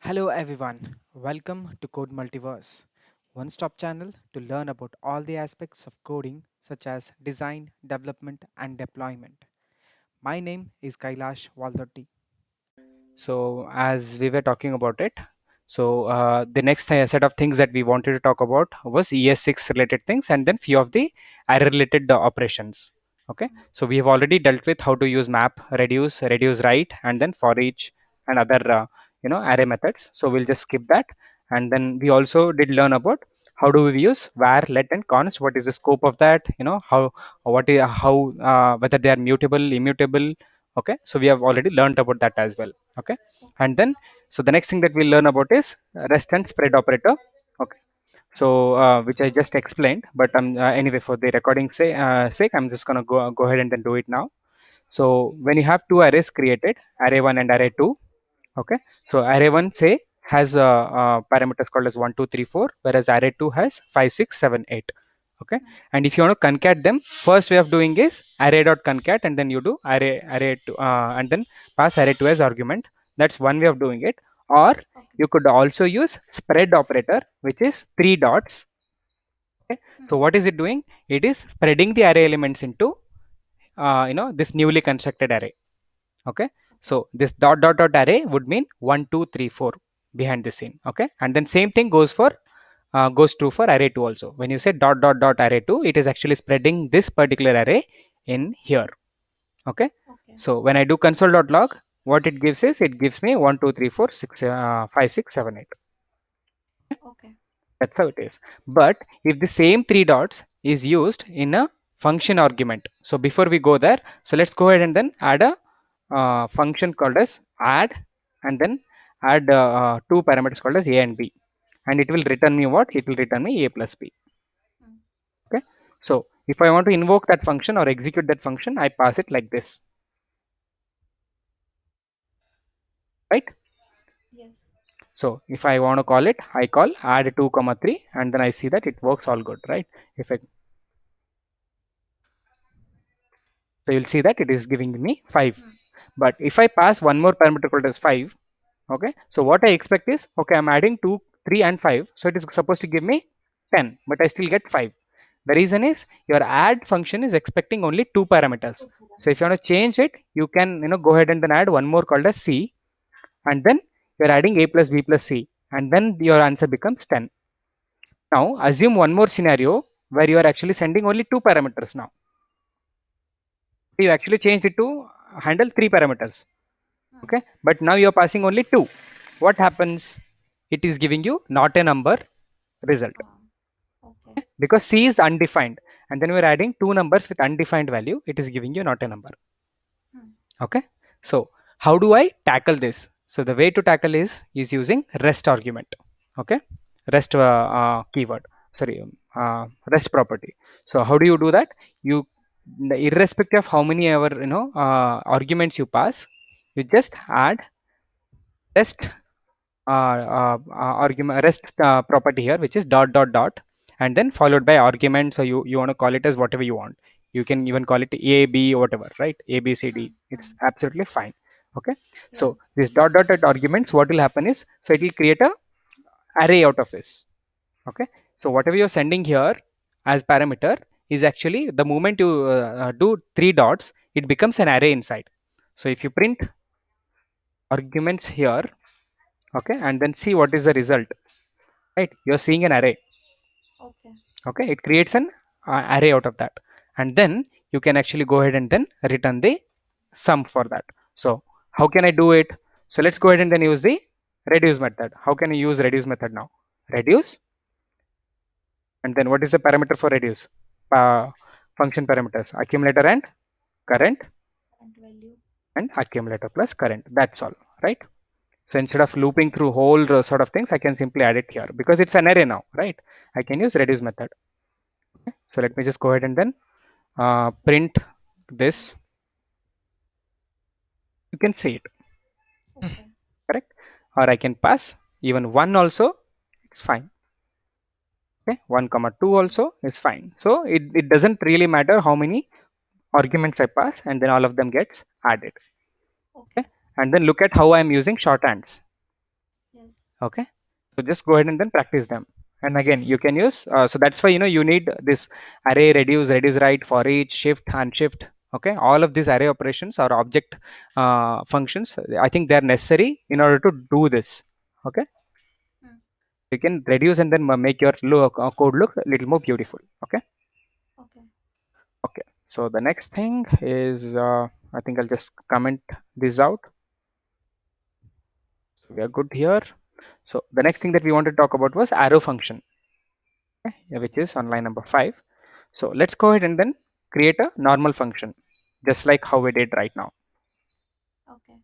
Hello everyone, welcome to Code Multiverse, one stop channel to learn about all the aspects of coding such as design, development, and deployment. My name is Kailash Valdotti. So, as we were talking about it, the next set of things that we wanted to talk about was ES6 related things and then few of the array related operations. Okay, so we have already dealt with how to use map, reduce write, and then for each and other array methods. So we'll just skip that, and then we also did learn about how do we use var, let, and const. What is the scope of that? How what is how whether they are mutable, immutable. Okay, so we have already learned about that as well. Okay, and then so the next thing that we'll learn about is rest and spread operator. Okay, so which I just explained, but anyway, for the recording sake, I'm just gonna go ahead and then do it now. So when you have two arrays created, array 1 and array 2. Okay, so array 1 say has parameters called as 1 2 3 4, whereas array 2 has 5 6 7 8. Okay, and if you want to concat them, first way of doing is array dot concat, and then you do array 2 and then pass array 2 as argument. That's one way of doing it. Or you could also use spread operator, which is three dots. Okay, so what is it doing? It is spreading the array elements into this newly constructed array. Okay, so this dot dot dot array would mean 1 2 3 4 behind the scene. Okay, and then same thing goes true for array 2 also. When you say dot dot dot array 2, it is actually spreading this particular array in here. Okay, so when I do console.log, what it gives is it gives me 1 2 3 4 6 5 6 7 8. That's how it is. But if the same three dots is used in a function argument, so before we go there, so let's go ahead and then add a function called as add, and then add two parameters called as a and b, and it will return me what? It will return me a plus b. Okay, so if I want to invoke that function or execute that function, I pass it like this, right? So if I want to call it, I call add 2 comma 3, and then I see that it works all good, right? If I So you'll see that it is giving me 5. But if I pass one more parameter called as 5, okay, so what I expect is, okay, I'm adding 2 3 and 5, so it is supposed to give me 10, but I still get 5. The reason is your add function is expecting only two parameters. So if you want to change it, you can go ahead and then add one more called as c, and then you're adding a plus b plus c, and then your answer becomes 10. Now assume one more scenario where you are actually sending only two parameters. Now you actually changed it to handle three parameters. Okay, but now you're passing only two. What happens? It is giving you not a number result, because c is undefined, and then we're adding two numbers with undefined value. It is giving you not a number. Okay, so how do I tackle this? So the way to tackle is using rest argument. Okay, rest keyword, sorry, rest property. So how do you do that? You, irrespective of how many ever arguments you pass, you just add rest argument rest property here, which is dot dot dot, and then followed by argument. So you want to call it as whatever you want. You can even call it a b whatever, right? A b c d, it's absolutely fine. Okay, so this dot dot dot arguments, what will happen is, so it will create a array out of this. Okay, so whatever you're sending here as parameter is actually, the moment you do three dots, it becomes an array inside. So if you print arguments here, okay, and then see what is the result, right? You're seeing an array. Okay, it creates an array out of that, and then you can actually go ahead and then return the sum for that. So how can I do it? So let's go ahead and then use the reduce method. How can you use reduce method now? Reduce, and then what is the parameter for reduce? Function parameters, accumulator and current, and accumulator plus current. That's all, right? So instead of looping through whole sort of things, I can simply add it here because it's an array now, right? I can use reduce method. Okay, so let me just go ahead and then print this. You can see it, correct? Or I can pass even 1 also, it's fine. Okay, 1 comma 2 also is fine. So it doesn't really matter how many arguments I pass, and then all of them gets added. Okay, and then look at how I'm using shorthands. Okay, so just go ahead and then practice them. And again, you can use, so that's why you need this array, reduce write, for each, shift, unshift. Okay, all of these array operations or object functions, I think they're necessary in order to do this. Okay, you can reduce and then make your code look a little more beautiful. Okay. Okay. Okay, so the next thing is, I think I'll just comment this out. So we are good here. So the next thing that we want to talk about was arrow function, okay, which is on line number 5. So let's go ahead and then create a normal function, just like how we did right now. Okay.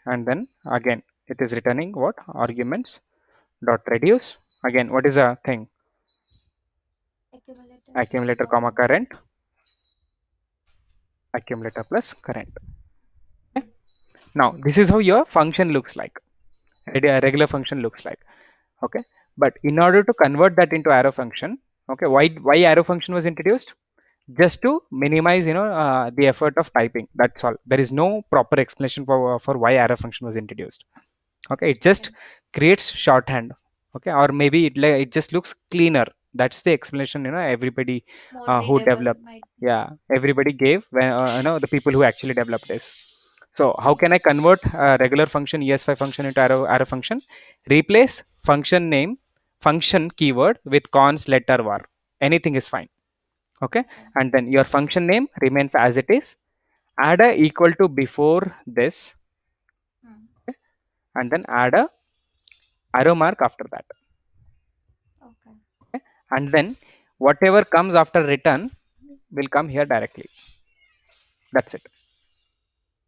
And then again, it is returning what? Arguments dot reduce. Again, what is a thing? Accumulator. Accumulator comma current. Accumulator plus current. Okay. Now this is how your function looks like. A regular function looks like. Okay, but in order to convert that into arrow function, okay, why arrow function was introduced? Just to minimize the effort of typing. That's all. There is no proper explanation for why arrow function was introduced. Okay, it just Okay. creates shorthand. Okay, or maybe it just looks cleaner. That's the explanation everybody More who readable developed, might be. yeah, everybody gave when the people who actually developed this. So how can I Okay. convert a regular function ES5 function into arrow function? Replace function name function keyword with cons letter var. Anything is fine. Okay, Okay. and then your function name remains as it is. Add a equal to before this, Hmm. and then add a arrow mark after that. Okay. Okay, and then whatever comes after return will come here directly. That's it.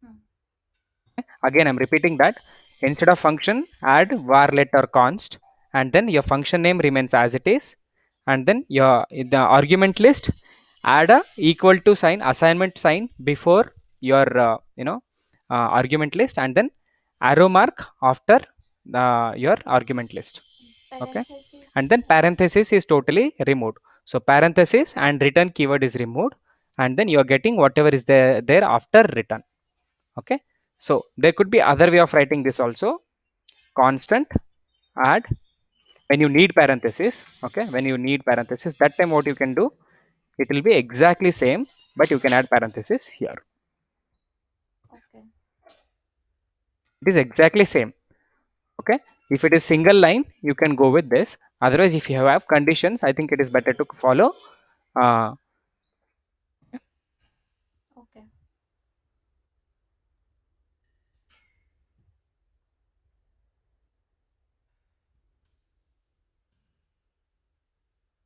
Hmm. Again, I'm repeating that. Instead of function, add varlet or const, and then your function name remains as it is, and then your the argument list, add a equal to sign, assignment sign before your argument list, and then arrow mark after your argument list. Okay, Parenthesis. and then parenthesis is totally removed. So parenthesis and return keyword is removed, and then you are getting whatever is there after return. Okay, so there could be other way of writing this also. Constant add when you need parenthesis. Okay, when you need parenthesis, that time what you can do, it will be exactly same, but you can add parenthesis here. Okay. It is exactly same. Okay, if it is single line, you can go with this. Otherwise, if you have conditions, I think it is better to follow uh, Okay.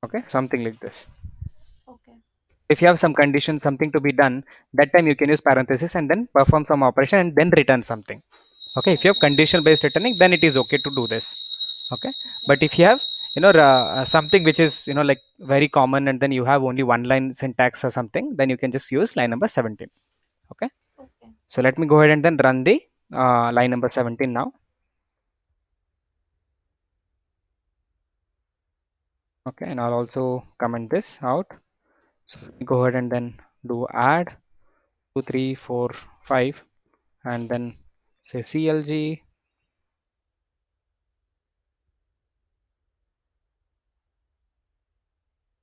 okay, something like this. Okay. If you have some condition, something to be done, that time you can use parenthesis and then perform some operation and then return something. Okay, if you have Okay. conditional based returning, then it is okay to do this. Okay, Okay. but if you have something which is like very common, and then you have only one line syntax or something, then you can just use line number 17. Okay, Okay. so let me go ahead and then run the line number 17 now. Okay, and I'll also comment this out. So let me go ahead and then do add 2 3 4 5, and then say CLG.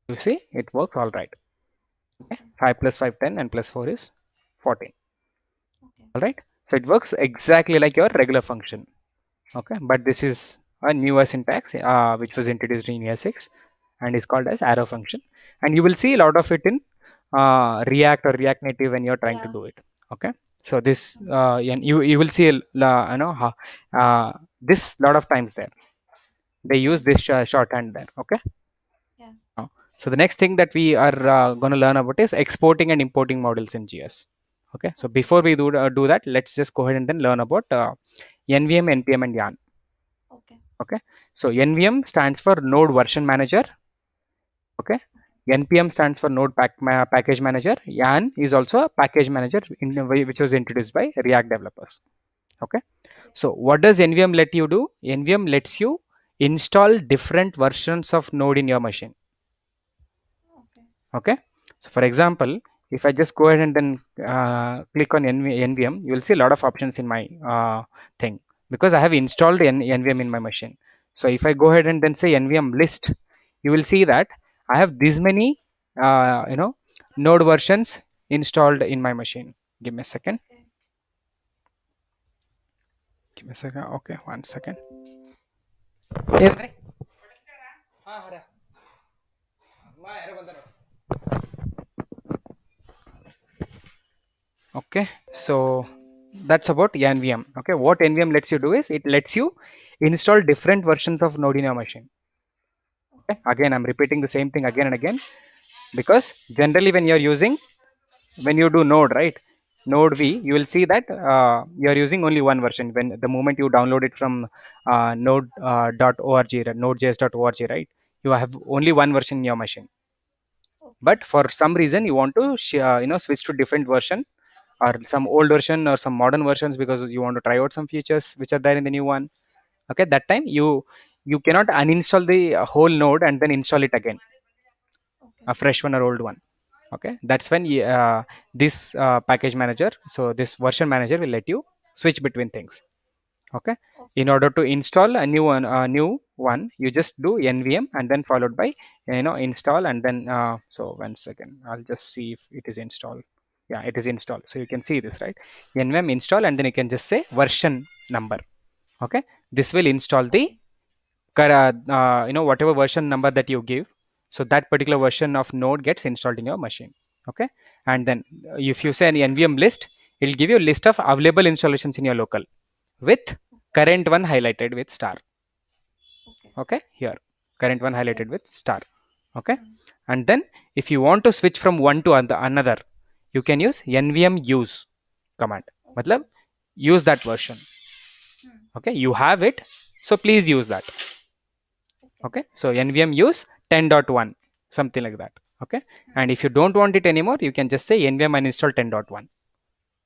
You see it works all right. Okay, Okay. 5 plus 5 10, and plus 4 is 14. Okay. All right, so it works exactly like your regular function. Okay, but this is a newer syntax which was introduced in year 6 and is called as arrow function, and you will see a lot of it in React or React Native when you're trying to Yeah. do it. Okay, so this Okay. and you will see this lot of times there they use Hmm. this shorthand there. Okay. Yeah. So the next thing that we are going to learn about is exporting and importing models in GS. Okay, so Okay. before we do that, let's just go ahead and then learn about NVM, NPM, and YARN. Okay. Okay, so NVM stands for Node Version Manager. Okay, NPM stands for Node Package Manager. YARN is also a package manager in a way which was introduced by React developers. Okay, so what does NVM let you do? NVM lets you install different versions of Node in your machine. Okay. Okay, so for example, if I just go ahead and then click on NVM, you will see a lot of options in my thing. because I have installed NVM in my machine. So if I go ahead and then say NVM list, you will see that I have this many node versions installed in my machine. Give me a second. Okay. Give me a second. Okay, 1 second. Okay, so that's about NVM. Okay, what NVM lets you do is it lets you install different versions of node in your machine. Okay, Okay. again I'm repeating the same thing again and again, because generally when you're using, when you do node, right, node v, you will see that you're using only one version when the moment you download it from node .org, nodejs.org, right, you have only one version in your machine. Okay. But for some reason you want to switch to different version, or some old version or some modern versions, because you want to try out some features which are there in the new one. Okay, that time you cannot uninstall the whole node and then install it again, Okay. a fresh one or old one. Okay, that's when this package manager, so this version manager will let you switch between things. Okay, in Okay. order to install a new one, you just do nvm and then followed by install, and then so 1 second, I'll just see if it is installed. Yeah, it is installed, so you can see this, right, nvm install, and then you can just say version number. Okay, this will install the Okay. whatever version number that you give, so that particular version of node gets installed in your machine. Okay, and then if you say an nvm list, it will give you a list of available installations in your local with current one highlighted with star. Okay. Okay, here current one Okay. highlighted with star. Okay, Hmm. and then if you want to switch from one to another, you can use nvm use command. Okay. Matlab, use that version. Hmm. Okay, you have it, so please use that. Okay. Okay, so nvm use 10.1, something like that. Okay, and Hmm. if you don't want it anymore, you can just say nvm uninstall 10.1.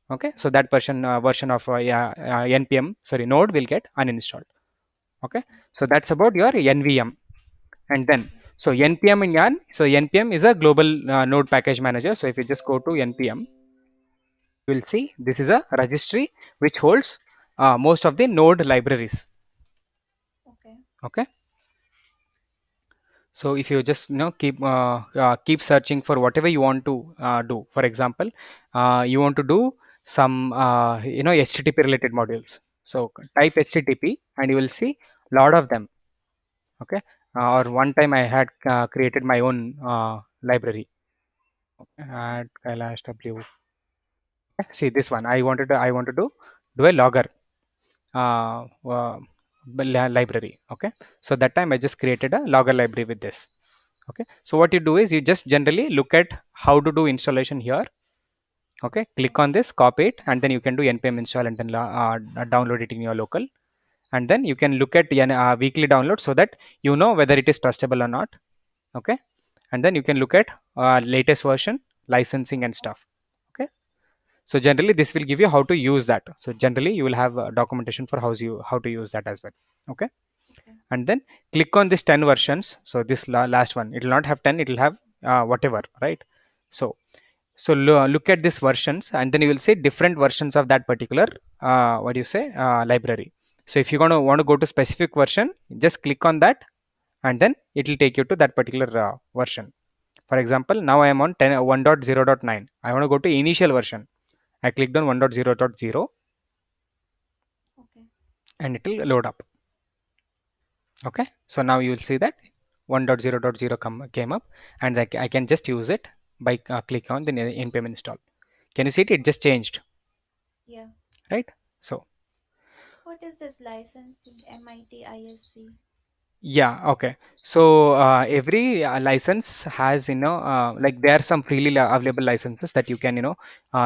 Okay, Okay. so that version of yeah, npm, sorry, node will get uninstalled. Okay, Okay. so that's about your nvm. And then Okay. so npm in yarn, so npm is a global node package manager. So if you just go to npm, you will see this is a registry which holds most of the node libraries. Okay. Okay, so if you just keep searching for whatever you want to do. For example, you want to do some http related modules, so type http and you will see lot of them. Okay, or one time I had created my own library at Kailash W. See this one, I wanted to do a logger uh, uh, library. Okay, so that time I just created a logger library with this. Okay, so what you do is you just generally look at how to do installation here. Okay, click on Okay. this, copy it, and then you can do npm install and then download it in your local. And then you can look at weekly download so that you know whether it is trustable or not. Okay, and then you can look at latest version, licensing and stuff. Okay, so generally this will give you how to use that. So generally you will have documentation for how to use that as well. Okay, Okay. and then click on this 10 versions. So this last one, it will not have 10, it will have whatever, right? So look at these versions, and then you will see different versions of that particular what do you say library. So if you're going to want to go to specific version, just click on that, and then it will take you to that particular version. For example, now I am on 10 1.0.9. I want to go to initial version. I clicked on 1.0.0 Okay. and it will load up. Okay, so now you will see that 1.0.0 came up, and I can just use it by click on the npm install. Can you see it? It just changed, Yeah. right? So What is this licensing? MITISC. yeah, okay. So every license has, like there are some freely available licenses that you can,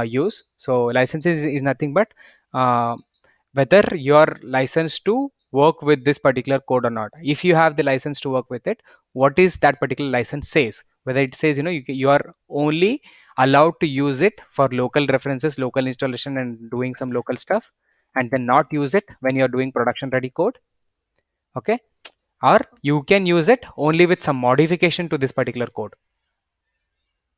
use. So licenses is nothing but uh, whether you're licensed to work with this particular code or not. If you have the license to work with it, what is that particular license says? Whether it says, you are only allowed to use it for local references, local installation, and doing some local stuff, and then not use it when you're doing production ready code. Okay, or Okay. you can use it only with some modification to this particular code.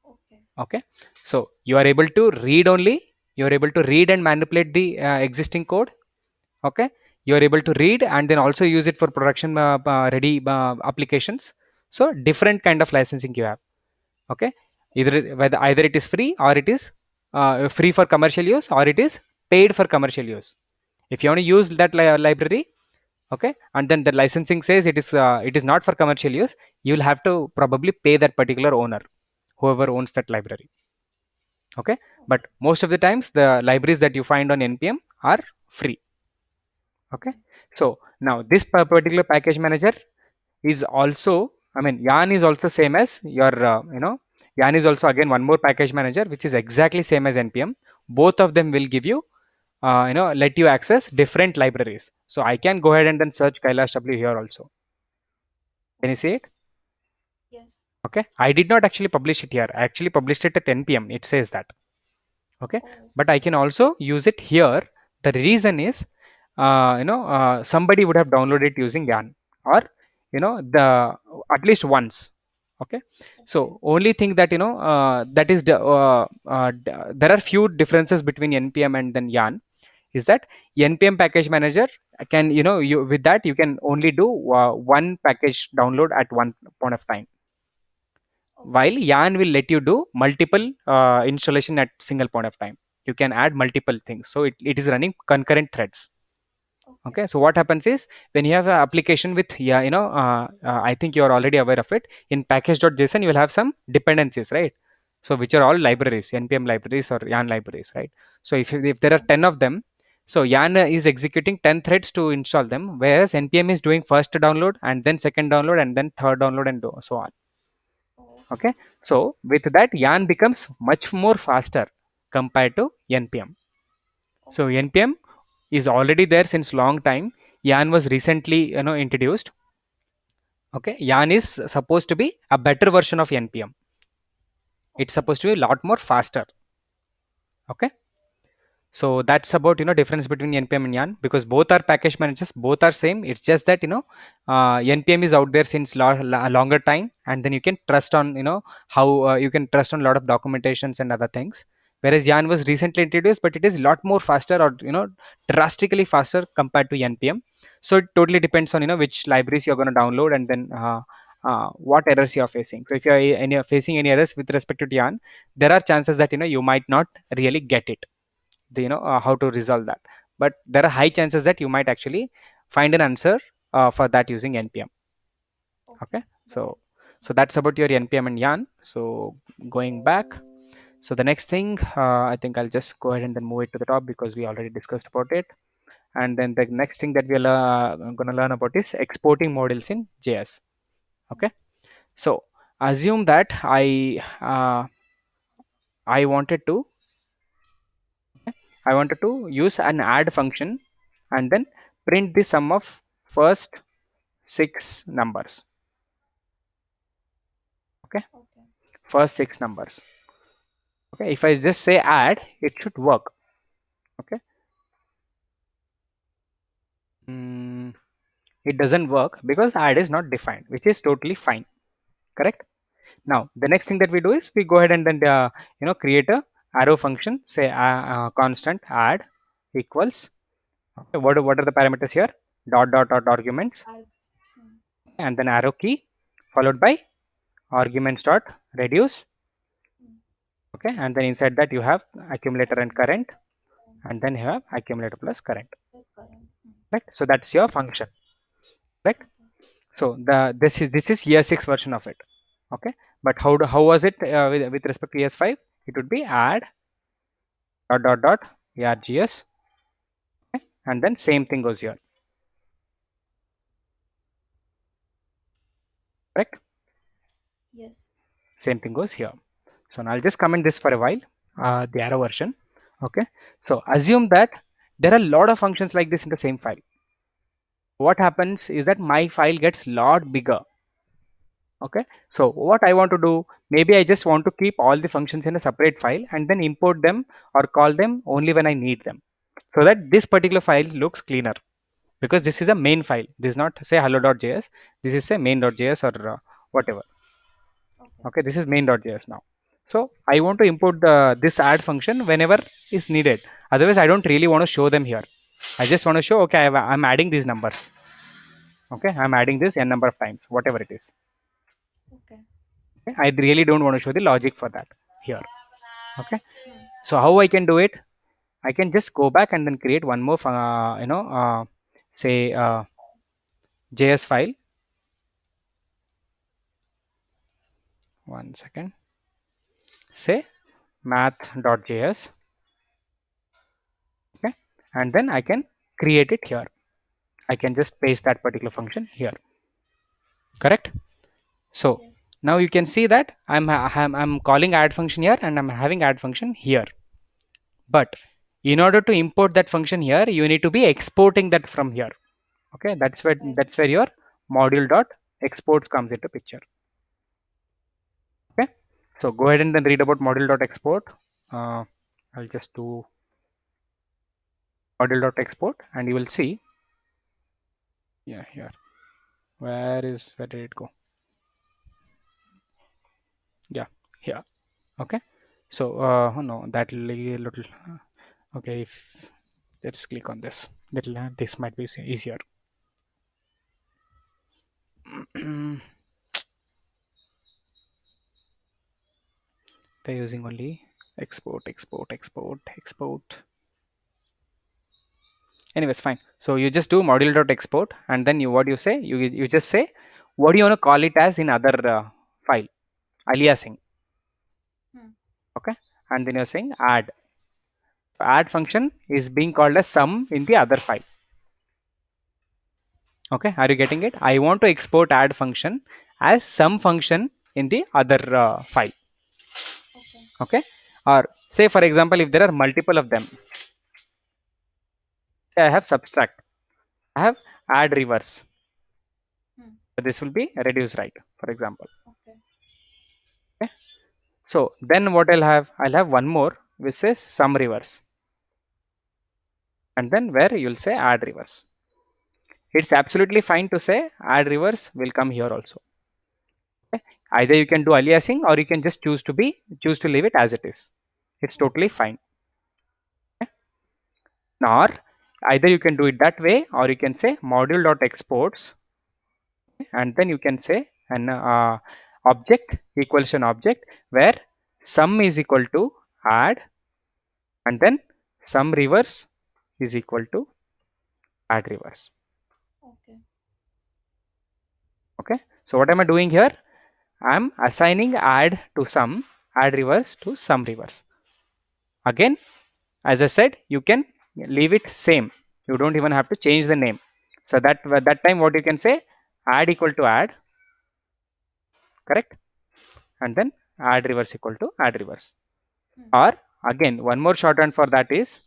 Okay. Okay, so you are able to read only, you are able to read and manipulate the existing code. Okay, you are able to read and then also use it for production ready applications. So different kind of licensing you have. Okay, either it is free or it is free for commercial use, or it is paid for commercial use. If you want to use that library, okay, and then the licensing says it is not for commercial use, you will have to probably pay that particular owner, whoever owns that library. Okay, but Okay. most of the times the libraries that you find on npm are free. Okay, Mm. so now this particular package manager is also, I mean, yarn is also same as your yarn is also again one more package manager which is exactly same as npm. Both of them will give you let you access different libraries. So I can go ahead and then search kailash w here also. Can you Okay. see it? Yes. Okay, I did not actually publish it here, I actually published it at 10 p.m. It says that. Okay, Oh. but I can also use it here. The reason is somebody would have downloaded it using yarn, or the at least once. Okay, Okay. so only thing that that is there are few differences between npm and then yarn, is that npm package manager can, you with that you can only do one package download at one point of time, Okay. while yarn will let you do multiple installation at single point of time. You can add multiple things, so it is running concurrent threads. Okay. Okay, so what happens is when you have an application with, yeah, I think you are already aware of it, in package.json you will have some dependencies, right? So which are all Yeah. libraries, npm libraries or yarn libraries, right? So if there are Yeah. 10 of them, so yarn is executing 10 threads to install them, whereas npm is doing first download and then second download and then third download and so on. Oh. Okay, so with that yarn becomes much more faster compared to npm. So Okay. npm is already there since long time. Yarn was recently introduced. Okay, yarn is supposed to be a better version of npm. It's Okay. supposed to be a lot more faster. Okay, so that's about difference between npm and yarn, because both are package managers, both are same. It's just that npm is out there since longer time, and then you can trust on how you can trust on a lot of documentations and other things, whereas yarn was recently introduced, but it is a lot more faster, or drastically faster compared to npm. So it totally depends on which libraries you're going to download, and then what errors you are facing. So if you are facing any errors with respect to yarn, there are chances that you might not really get it, how to resolve that, but there are high chances that you might actually find an answer for that using npm. Okay, Okay. so Got it. that's about your npm and yarn. So going back, so the next thing, I think I'll just go ahead and then move it to the top because we already discussed about it. And then the next thing that we're going to learn about is exporting models in js. Okay, so assume that I wanted to I wanted to use an add function and then print the sum of first 6 numbers. Okay, Okay. first 6 numbers. Okay, if I just say add, it should work. Okay, mm, it doesn't work because add is not defined, which is totally fine. Correct. Now the next thing that we do is we go ahead and then create a arrow function. Say constant add equals. Okay, what are the parameters here? Dot dot dot arguments, Args. Mm. and then arrow key followed by arguments dot reduce. Mm. Okay, and then inside that you have accumulator and Accumulator. current, and then you have accumulator plus current. Yes, current. Mm. Right, so that's your function. Right, Okay. so this is year 6 version of it. Okay, but how was it with respect to ES5? It would be add dot dot dot args. Okay, and then same thing goes here. Correct, Yes. same thing goes here. So now I'll just comment this for a while, the arrow version. Okay, so assume that there are a lot of functions like this in the same file. What happens is that my file gets lot bigger. Okay, so what I want to do, maybe I just want to keep all the functions in a separate file and then import them or call them only when I need them, so that this particular file looks cleaner, because this is a main file. This is not say hello.js, this is say main.js or whatever. Okay. Okay, this is main.js now. So I want to import this add function whenever is needed, otherwise I don't really want to show them here. I just want to show, okay, I'm adding these numbers. Okay, I'm adding this n number of times, whatever it is. Okay. Okay? I really don't want to show the logic for that here. Okay, Hmm. so how I can do it? I can just go back and then create one more, say JS file. One second. Say math.js. Okay, and then I can create it here. I can just paste that particular function here. Correct. So Yes. now you can see that I'm calling add function here and I'm having add function here. But in order to import that function here, you need to be exporting that from here. Okay, Right. that's where your module dot exports comes into picture. Okay, so go ahead and then read about module dot export. I'll just do module dot export and you will see. Yeah, here. Where did it go? Yeah, here. Okay, so oh no, that little okay, if let's click on this, this might be easier. They're using only export, export, export, export. Anyways, fine. So you just do module dot export and then what you say, you just say what do you want to call it as in other file, aliasing. Hmm. Okay, and then you're saying add. Add function is being called as sum in the other file. Okay, are you getting it? I want to export add function as some function in the other file. Okay. Okay, or say for example, if there are multiple of them, say I have subtract, I have add reverse. Hmm. This will be reduce right, for example. Okay. Okay, so then what I'll have one more which says sum reverse, and then where you'll say add reverse. It's absolutely fine to say add reverse will come here also. Okay? Either you can do aliasing or you can just choose to leave it as it is. It's totally fine. Okay? Or either you can do it that way or you can say module dot exports and then you can say an object equals an object where sum is equal to add and then sum reverse is equal to add reverse. Okay. Okay, so what am I doing here? I'm assigning add to sum, add reverse to sum reverse. Again, as I said, you can leave it same. You don't even have to change the name. So that time what you can say, add equal to add, correct? And then add reverse equal to add reverse. Hmm. Or again, one more shorthand for that is,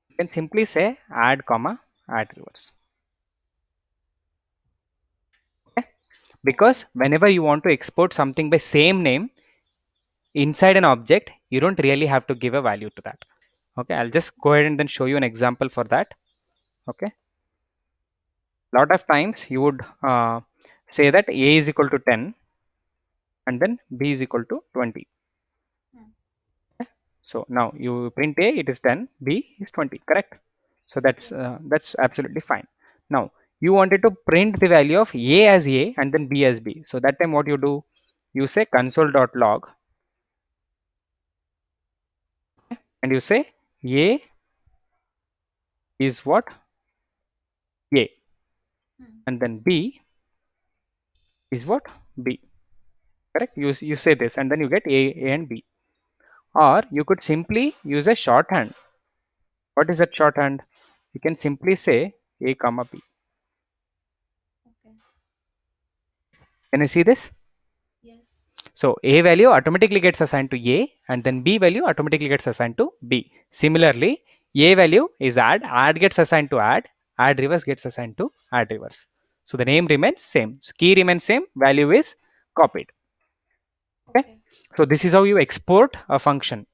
you can simply say add comma add reverse. Okay? Okay. Because whenever you want to export something by same name inside an object, you don't really have to give a value to that. Okay, I'll just go ahead and then show you an example for that. Okay, lot of times you would say that a is equal to 10 and then b is equal to 20. Hmm. Okay? So now you print a, it is 10, b is 20, correct? So Yes. that's absolutely fine. Now you wanted to print the value of a as a and then b as b. So that time what you do, you say console.log and you say a is what, a, Hmm. and then b is what, b, correct? You say this and then you get a and b. Or you could simply use a shorthand. What is that shorthand? You can simply say a comma b. Okay. Can you see this? Yes. So a value automatically gets assigned to a and then b value automatically gets assigned to b. Similarly, a value is add gets assigned to add reverse gets assigned to add reverse. So the name remains same. So key remains same, value is copied. Okay. Okay. So this is how you export a function.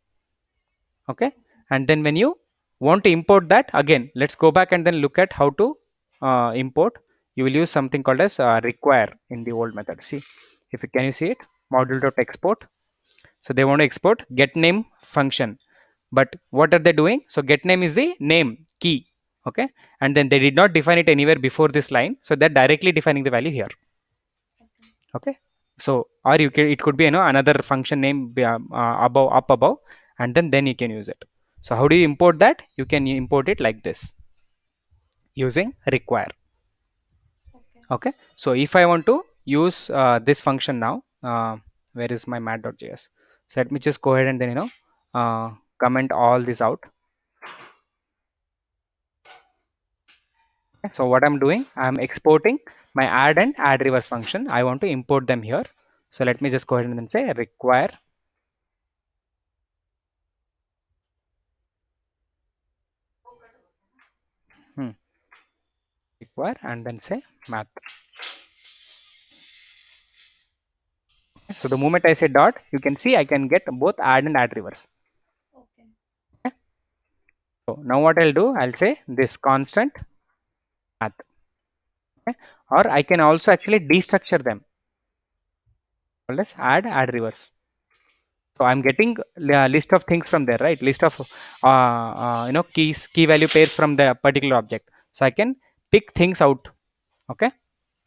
Okay, and then when you want to import that, again let's go back and then look at how to import. You will use something called as require in the old method. See if you can, you see it, module dot export. So they want to export get name function, But what are they doing? So get name is the name key. Okay, and then they did not define it anywhere before this line, so they're directly defining the value here. Okay. Okay, so or you can, it could be another function name above, up above, and then you can use it. So how do you import that? You can import it like this, using require. Okay. Okay, so if I want to use this function now, where is my mat.js? So let me just go ahead and then comment all this out. Okay, so what I'm doing, I'm exporting my add and add reverse function. I want to import them here. So let me just go ahead and then say require hmm, require and then say math. So the moment I say dot, you can see I can get both add and add reverse. Okay. Okay. So now what I'll do, I'll say this constant math. Okay. Or I can also actually destructure them. Let's add reverse. So I'm getting a list of things from there, right? List of key value pairs from the particular object. So I can pick things out. Okay,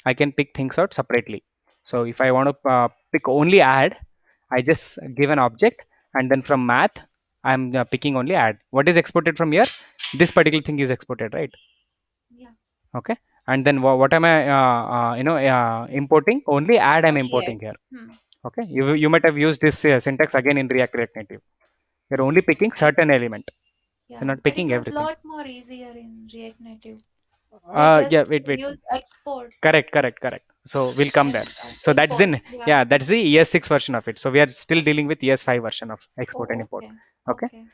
I can pick things out separately. So if I want to pick only add, I just give an object, and then from math I'm picking only add. What is exported from here? This particular thing is exported, right? Yeah. Okay, and then what am I importing? Only add I'm Only importing add. here. Hmm. Okay, you might have used this syntax again in React Native. You're only picking certain element. You're Yeah, not but it picking was a everything. lot more easier in React Native. They just Yeah, wait. use export Correct. So we'll come there. and So that's import. in, Yeah. yeah, that's the ES6 version of it. So we are still dealing with ES5 version of export and Oh, import. okay. Okay. Okay.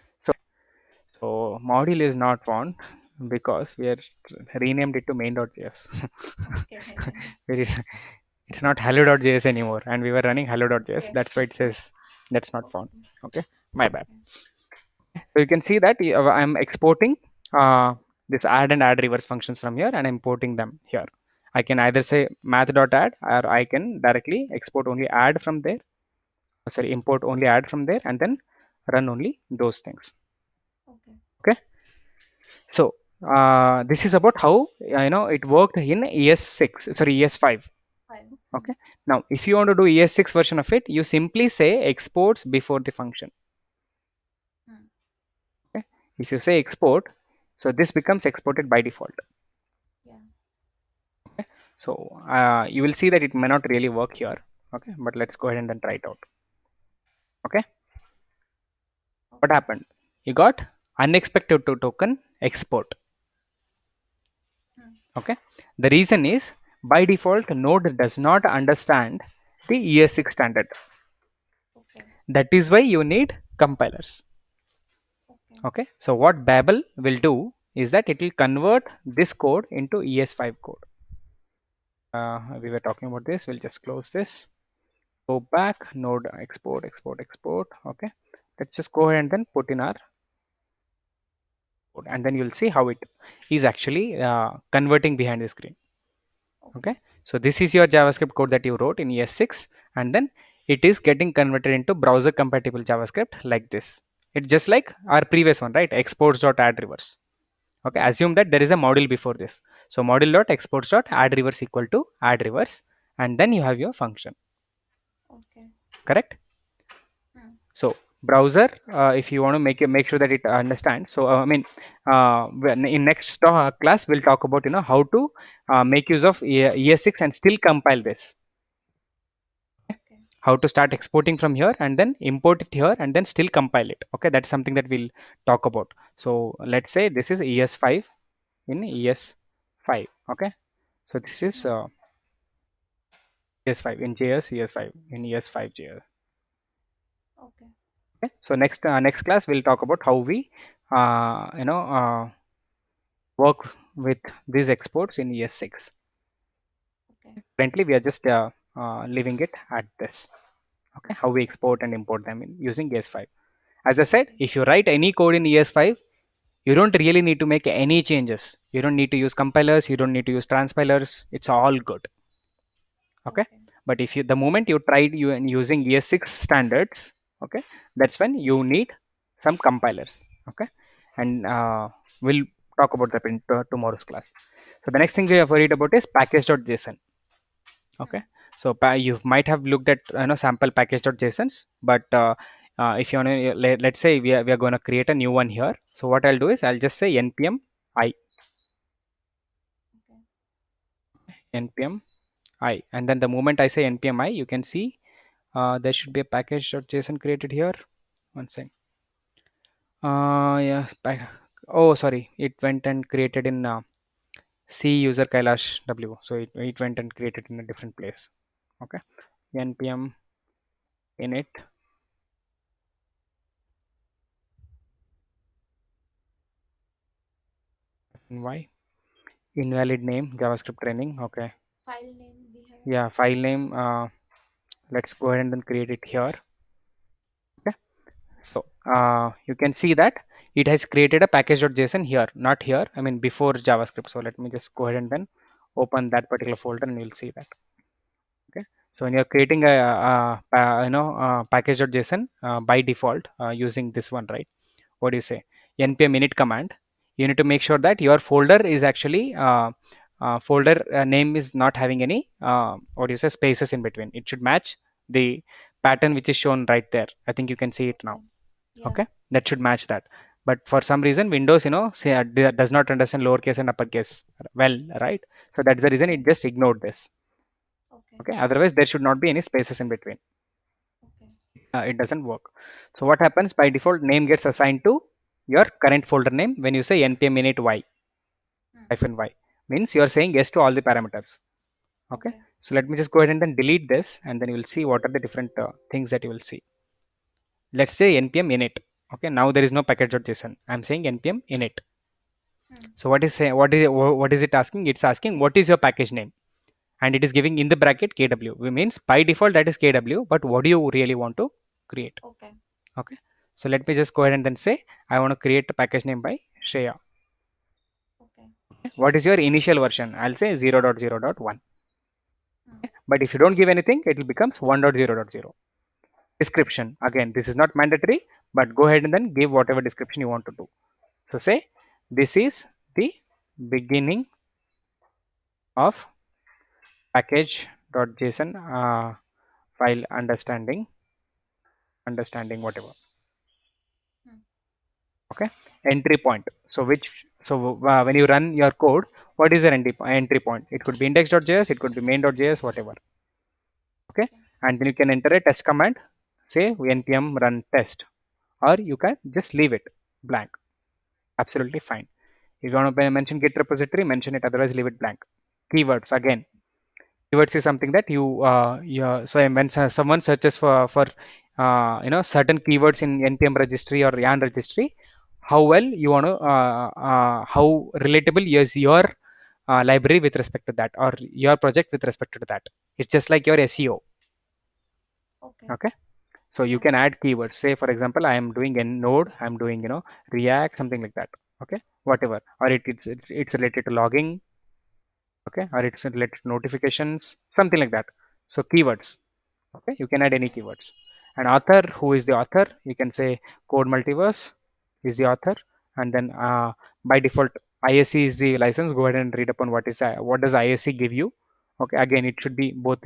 So module is not found because we are renamed it to main.js. Okay. Very- it's not hello.js anymore, and we were running hello.js. Okay. That's why it says that's not found. Okay. Okay, my bad. Okay. So you can see that I'm exporting this add and add reverse functions from here and importing them here. I can either say math.add, or I can directly export only add from there. Sorry, import only add from there, and then run only those things. Okay. Okay. So this is about how it worked in ES6. Sorry, ES5. Fine. Okay. Now, if you want to do ES6 version of it, you simply say exports before the function. Hmm. Okay. If you say export, so this becomes exported by default. Yeah. So you will see that it may not really work here. Okay, but let's go ahead and then try it out. Okay, what Okay. happened? You got unexpected to token export. Hmm. Okay, the reason is by default node does not understand the ES6 standard. Okay. That is why you need compilers. Okay. Okay, so what Babel will do is that it will convert this code into ES5 code. We were talking about this. We'll just close this. Go back, node export. Okay, let's just go ahead and then put in our code, and then you'll see how it is actually converting behind the screen. Okay. Okay, so this is your JavaScript code that you wrote in ES6, and then it is getting converted into browser compatible JavaScript like this. It's just like our previous one, right? Exports.add reverse. Okay, Yeah. assume that there is a module before this. So module.exports.add reverse equal to add reverse, and then you have your function. Okay. Correct? Hmm. So browser, if you want to make sure that it understands. So I mean, in next class we'll talk about how to make use of ES6 and still compile this. Okay. How to start exporting from here and then import it here and then still compile it. Okay, that's something that we'll talk about. So let's say this is ES5 in ES5. Okay, so this is Hmm. ES5 in JS, ES5 in ES5 JS. Okay. Okay, so next class we'll talk about how we work with these exports in ES6. Okay. Currently, we are just leaving it at this. Okay, how we export and import them using ES5. As I said, Okay. if you write any code in ES5, you don't really need to make any changes. You don't need to use compilers. You don't need to use transpilers. It's all good. Okay, Okay. but if you the moment you tried using ES6 standards, okay, that's when you need some compilers. Okay, and we'll talk about that in tomorrow's class. So the next thing we have worried about is package.json. Okay, Hmm. so you might have looked at sample package.jsons, but if you want to let's say we are going to create a new one here. So what I'll do is I'll just say npm I, Okay. npm I, and then the moment I say npm I, you can see there should be a package.json created here. One second. Yeah. Oh, sorry. It went and created in C user Kailash W. So it went and created in a different place. Okay. npm init y, invalid name JavaScript training. Okay. File name we have. Yeah. File name. Let's go ahead and then create it here. Okay. So you can see that it has created a package.json here, not here. I mean before JavaScript. So let me just go ahead and then open that particular folder and you'll see that. Okay, so when you're creating a package.json by default using this one, right? What do you say? npm init command. You need to make sure that your folder is actually folder name is not having any what do you say, spaces in between. It should match the pattern which is shown right there. I think you can see it now. Okay. Yeah. Okay, that should match that. But for some reason Windows say does not understand lowercase and uppercase well, right? So that's the reason Okay. it just ignored this. Okay. Okay, otherwise there should not be any spaces in between. Okay. It doesn't work. So what happens, by default name gets assigned to your current folder name when you say npm init y Hmm. hyphen y, means you are saying yes to all the parameters. Okay, Okay. so let me just go ahead and then delete this, and then you will see what are the different things that you will see. Let's say npm init. Okay, now there is no package.json. I'm saying npm init. Hmm. So what is it asking? It's asking what is your package name, and it is giving in the bracket kw. Which means by default that is kw, but what do you really want to create? Okay. Okay, so let me just go ahead and then say I want to create a package name by Shreya. Okay. What is your initial version? I'll say 0.0.1. Hmm. But if you don't give anything, it will becomes 1.0.0. Description, again this is not mandatory, but go ahead and then give whatever description you want to do. So say this is the beginning of package.json file understanding whatever. Hmm. Okay, entry point. So when you run your code, what is your entry point? It could be index.js, it could be main.js, whatever. Okay, Okay. and then you can enter a test command, say npm run test, or you can just leave it blank. Absolutely fine. If you want to mention git repository, mention it, otherwise leave it blank. Keywords, again keywords is something that so when someone searches for certain keywords in npm registry or yarn registry, how well you want to how relatable is your library with respect to that, or your project with respect to that. It's just like your seo. Okay. Okay, so you Yeah. can add keywords. Say for example I am doing a node, I'm doing react, something like that. Okay, whatever, or it's related to logging. Okay, or it's related to notifications, something like that. So keywords. Okay, you can add any Okay. keywords. And author, who is the author? You can say code multiverse is the author, and then by default isc is the license. Go ahead and read upon what does isc give you. Okay, again it should be both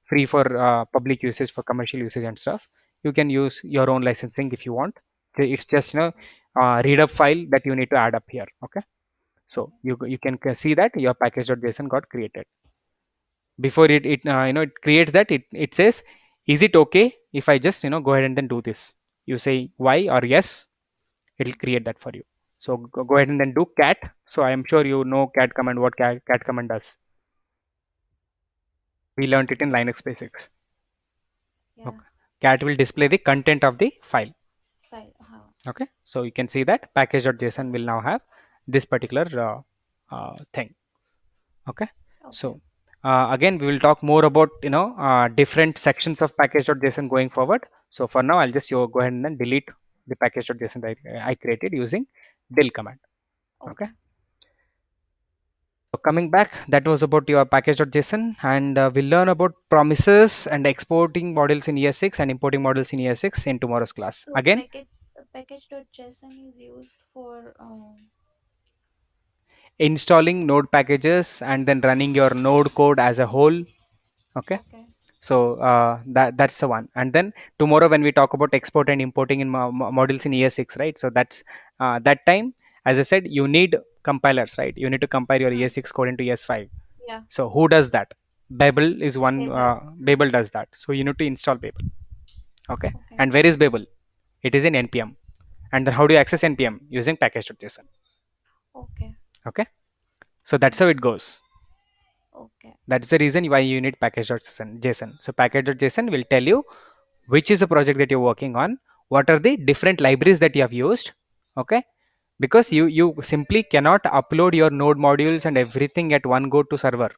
free for public usage, for commercial usage and stuff. You can use your own licensing if you want. It's just Okay. read up file that you need to add up here. Okay, so Okay. you can see that your package.json got created. Before it creates that, it says, is it okay if I just go ahead and then do this? You say why or yes, it'll create that for you. So go ahead and then do cat. So I am sure you know cat command, what cat command does. We learned it in Linux basics. Yeah. Okay, cat will display the content of the file. File. Huh. Okay, so you can see that package.json will now have this particular thing. Okay, Okay. so again we will talk more about different sections of package.json going forward. So for now I'll just go ahead and then delete the package.json that I created using del command. Okay, Okay. so coming back, that was about your package.json, and we'll learn about promises and exporting models in ES6 and importing models in ES6 in tomorrow's class So again. package.json is used for Installing node packages and then running your node code as a whole. Okay. okay. So that's the one. And then tomorrow when we talk about export and importing in modules in ES6, right? So that's that time, as I said, you need compilers, right? You need to compile your Hmm. ES6 code into ES5. Yeah. So who does that? Babel is one. Babel. Babel does that. So you need to install Babel. Okay. Okay. And where is Babel? It is in npm. And then how do you access npm? Using package.json. Okay. Okay. So that's Hmm. how it goes. Okay. That's the reason why you need package.json. So package.json will tell you which is the project that you're working on, what are the different libraries that you have used. Okay. Because Hmm. you simply cannot upload your node modules and everything at one go to server.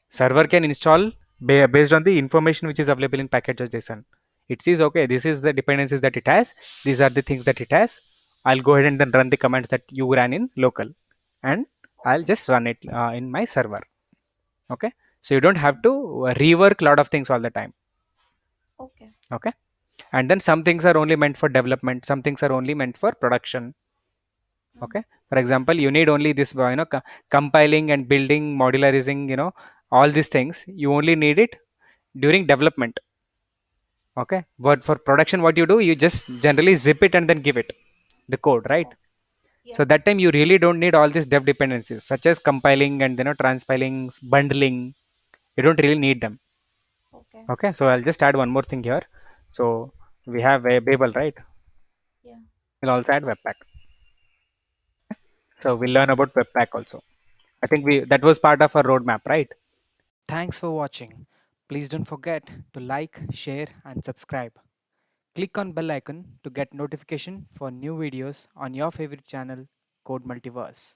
Server Okay. can install based on the information which is available in package.json. It says, okay, this is the dependencies that it has, these are the things that it has. I'll go ahead and then run the commands that you ran in local, and I'll Okay. just run it in my server. Okay. So you don't have Hmm. to rework a lot of things all the time. Okay. Okay. And then some things are only meant for development, some things are only meant for production. Hmm. Okay. For example, you need only this compiling and building, modularizing, all these things you only need it during development. Okay. But for production, what you do, you just generally zip it and then give it the code, right? Oh, yeah. So that time you really don't need all these dev dependencies such as compiling and transpiling, bundling. You don't really need them. Okay. Okay. So I'll just add one more thing here. So we have a Babel, right? Yeah. We'll also add Webpack. So we'll learn Okay. about Webpack also. I think we that was part of our roadmap, right? Thanks for watching. Please don't forget to like, share and subscribe. Click on bell icon to get notification for new videos on your favorite channel, Code Multiverse.